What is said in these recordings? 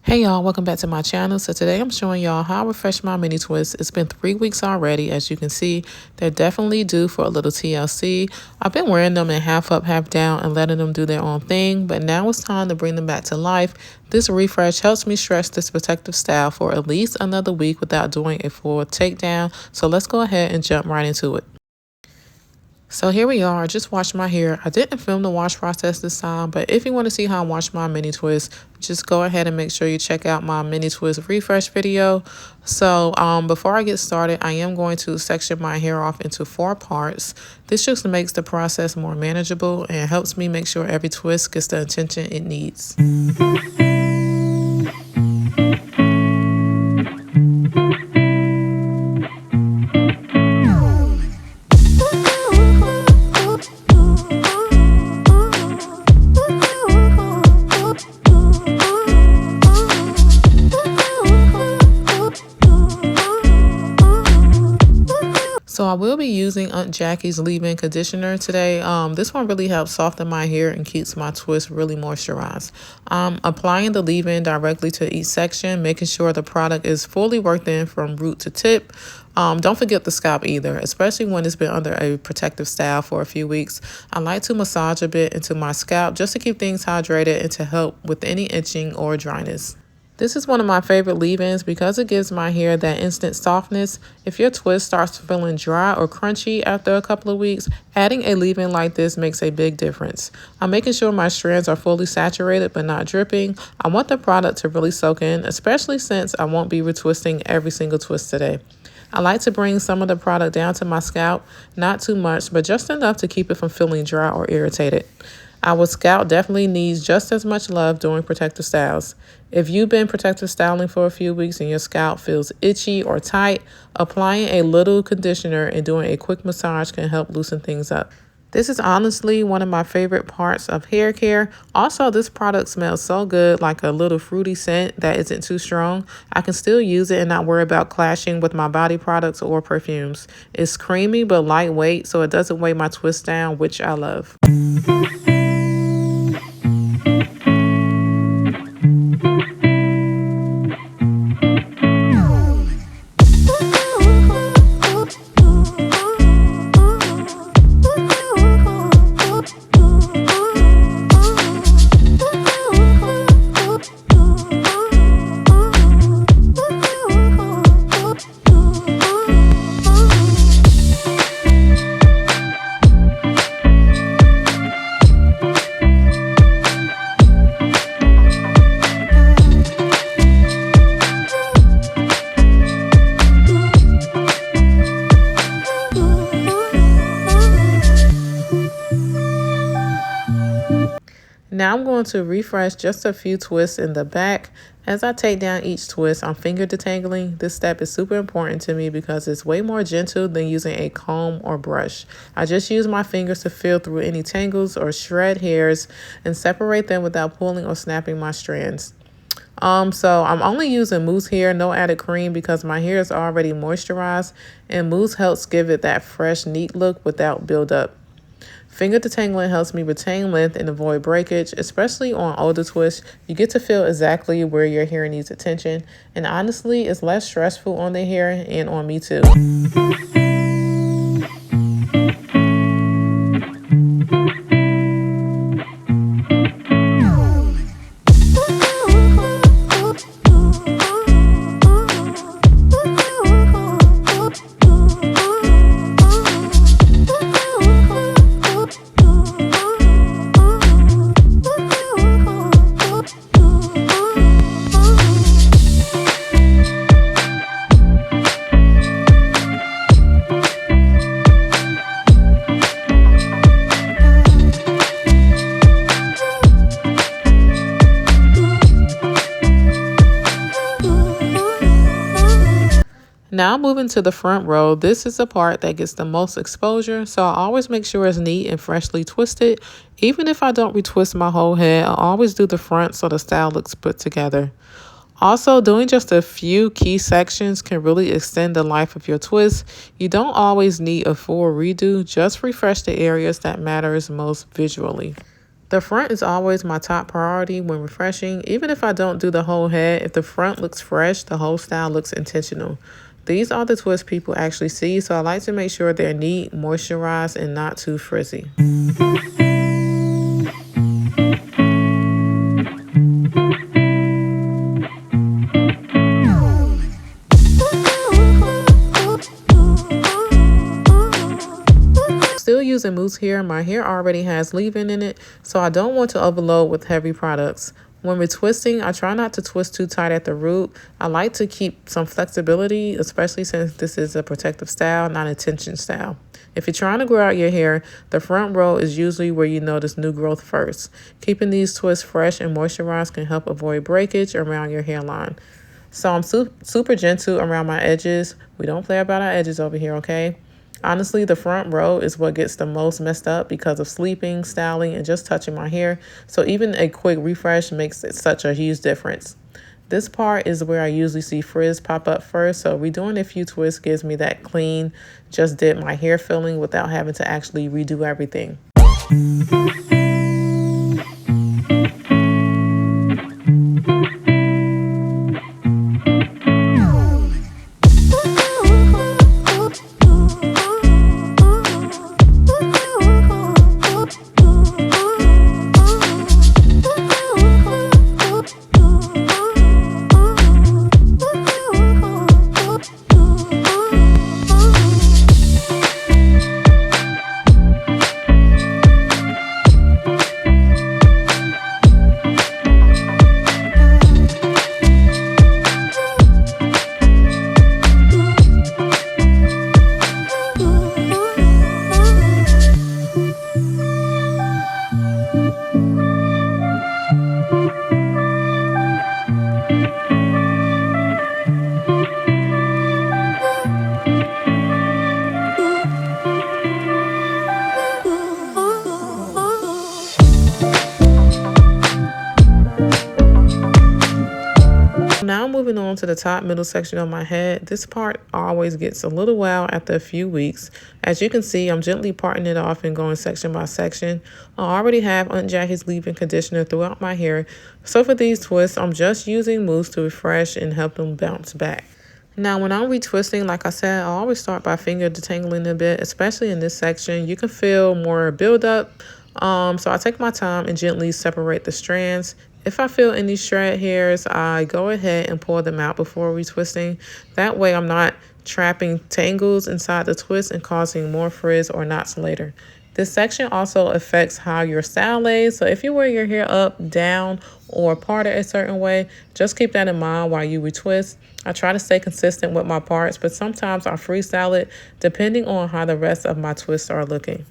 Hey y'all, welcome back to my channel. So today I'm showing y'all how I refresh my mini twists. It's been 3 weeks already. As you can see, they're definitely due for a little TLC. I've been wearing them in half up, half down and letting them do their own thing, but now it's time to bring them back to life. This refresh helps me stretch this protective style for at least another week without doing a full takedown. So let's go ahead and jump right into it. So here we are. I just washed my hair. I didn't film the wash process this time, but if you want to see how I wash my mini twist, just go ahead and make sure you check out my mini twist refresh video. So before I get started, I am going to section my hair off into 4 parts. This just makes the process more manageable and helps me make sure every twist gets the attention it needs. So I will be using Aunt Jackie's leave-in conditioner today. This one really helps soften my hair and keeps my twist really moisturized. Applying the leave-in directly to each section, making sure the product is fully worked in from root to tip. Don't forget the scalp either, especially when it's been under a protective style for a few weeks. I like to massage a bit into my scalp just to keep things hydrated and to help with any itching or dryness. This is one of my favorite leave-ins because it gives my hair that instant softness. If your twist starts feeling dry or crunchy after a couple of weeks, adding a leave-in like this makes a big difference. I'm making sure my strands are fully saturated but not dripping. I want the product to really soak in, especially since I won't be retwisting every single twist today. I like to bring some of the product down to my scalp, not too much, but just enough to keep it from feeling dry or irritated. Our scalp definitely needs just as much love during protective styles. If you've been protective styling for a few weeks and your scalp feels itchy or tight, applying a little conditioner and doing a quick massage can help loosen things up. This is honestly one of my favorite parts of hair care. Also, this product smells so good, like a little fruity scent that isn't too strong. I can still use it and not worry about clashing with my body products or perfumes. It's creamy but lightweight, so it doesn't weigh my twist down, which I love. Now I'm going to refresh just a few twists in the back. As I take down each twist, I'm finger detangling. This step is super important to me because it's way more gentle than using a comb or brush. I just use my fingers to feel through any tangles or shred hairs and separate them without pulling or snapping my strands. So I'm only using mousse here, no added cream, because my hair is already moisturized and mousse helps give it that fresh, neat look without buildup. Finger detangling helps me retain length and avoid breakage, especially on older twists. You get to feel exactly where your hair needs attention, and honestly, it's less stressful on the hair and on me too. Now moving to the front row, this is the part that gets the most exposure, so I always make sure it's neat and freshly twisted. Even if I don't retwist my whole head, I always do the front so the style looks put together. Also, doing just a few key sections can really extend the life of your twist. You don't always need a full redo, just refresh the areas that matters most visually. The front is always my top priority when refreshing. Even if I don't do the whole head, if the front looks fresh, the whole style looks intentional. These are the twists people actually see, so I like to make sure they're neat, moisturized, and not too frizzy. Still using mousse here. My hair already has leave-in in it, so I don't want to overload with heavy products. When retwisting, I try not to twist too tight at the root. I like to keep some flexibility, especially since this is a protective style, not a tension style. If you're trying to grow out your hair, the front row is usually where you notice new growth first. Keeping these twists fresh and moisturized can help avoid breakage around your hairline. So I'm super gentle around my edges. We don't play about our edges over here, okay? Honestly, the front row is what gets the most messed up because of sleeping, styling, and just touching my hair. So even a quick refresh makes it such a huge difference. This part is where I usually see frizz pop up first. So redoing a few twists gives me that clean, just did my hair feeling without having to actually redo everything. Now moving on to the top middle section of my head. This part always gets a little wild after a few weeks. As you can see, I'm gently parting it off and going section by section. I already have Aunt Jackie's leave-in conditioner throughout my hair. So for these twists, I'm just using mousse to refresh and help them bounce back. Now, when I'm retwisting, like I said, I always start by finger detangling a bit, especially in this section. You can feel more buildup. So I take my time and gently separate the strands. If I feel any shred hairs, I go ahead and pull them out before retwisting. That way I'm not trapping tangles inside the twist and causing more frizz or knots later. This section also affects how your style lays. So if you wear your hair up, down, or parted a certain way, just keep that in mind while you retwist. I try to stay consistent with my parts, but sometimes I freestyle it depending on how the rest of my twists are looking.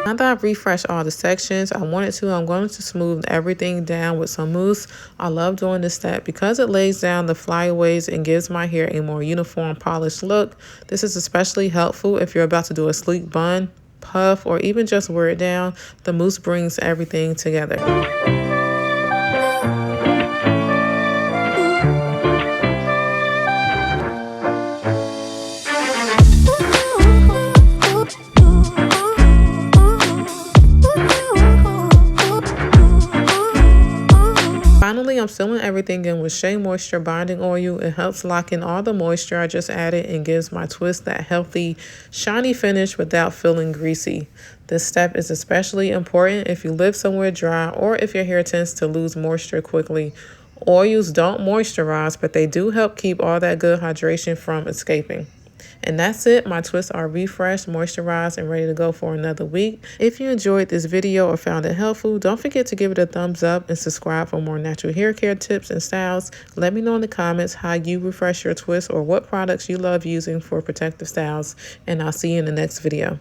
Now that I've refreshed all the sections I'm going to smooth everything down with some mousse. I love doing this step because it lays down the flyaways and gives my hair a more uniform, polished look. This is especially helpful if you're about to do a sleek bun, puff, or even just wear it down. The mousse brings everything together. Finally, I'm sealing everything in with Shea Moisture Bonding Oil. It helps lock in all the moisture I just added and gives my twist that healthy, shiny finish without feeling greasy. This step is especially important if you live somewhere dry or if your hair tends to lose moisture quickly. Oils don't moisturize, but they do help keep all that good hydration from escaping. And that's it. My twists are refreshed, moisturized, and ready to go for another week. If you enjoyed this video or found it helpful, don't forget to give it a thumbs up and subscribe for more natural hair care tips and styles. Let me know in the comments how you refresh your twists or what products you love using for protective styles. And I'll see you in the next video.